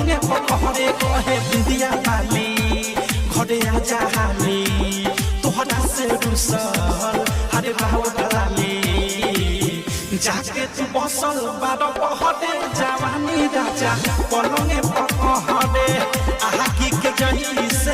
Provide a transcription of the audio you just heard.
पलंगे पकड़े कहे बिंदिया वाली घरे आजा हाली तोहरा से रुसल हरे बाबू डलाली जाके तू बसल बारो पहरे जवानी राजा पलंगे पकड़े आहा की के जही से